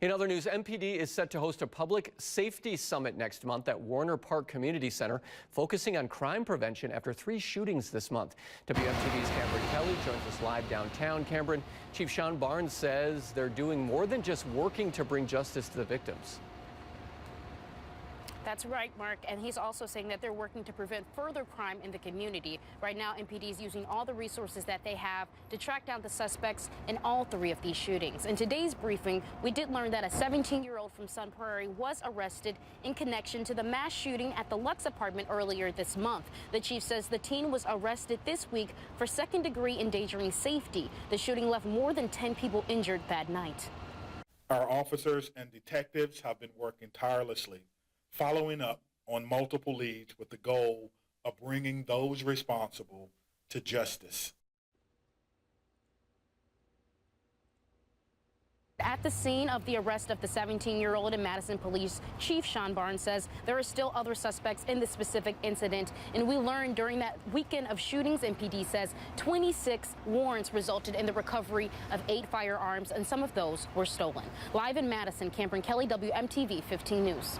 In other news, MPD is set to host a public safety summit next month at Warner Park Community Center, focusing on crime prevention after 3 shootings this month. WMTV's Cameron Kelly joins us live downtown. Cameron, Chief Sean Barnes says they're doing more than just working to bring justice to the victims. That's right, Mark, and he's also saying that they're working to prevent further crime in the community. Right now, MPD is using all the resources that they have to track down the suspects in all 3 of these shootings. In today's briefing, we did learn that a 17-year-old from Sun Prairie was arrested in connection to the mass shooting at the Lux apartment earlier this month. The chief says the teen was arrested this week for second-degree endangering safety. The shooting left more than 10 people injured that night. Our officers and detectives have been working tirelessly, following up on multiple leads with the goal of bringing those responsible to justice. At the scene of the arrest of the 17-year-old in Madison, Police Chief Sean Barnes says there are still other suspects in this specific incident. And we learned during that weekend of shootings, MPD says 26 warrants resulted in the recovery of 8 firearms, and some of those were stolen. Live in Madison, Cameron Kelly, WMTV 15 News.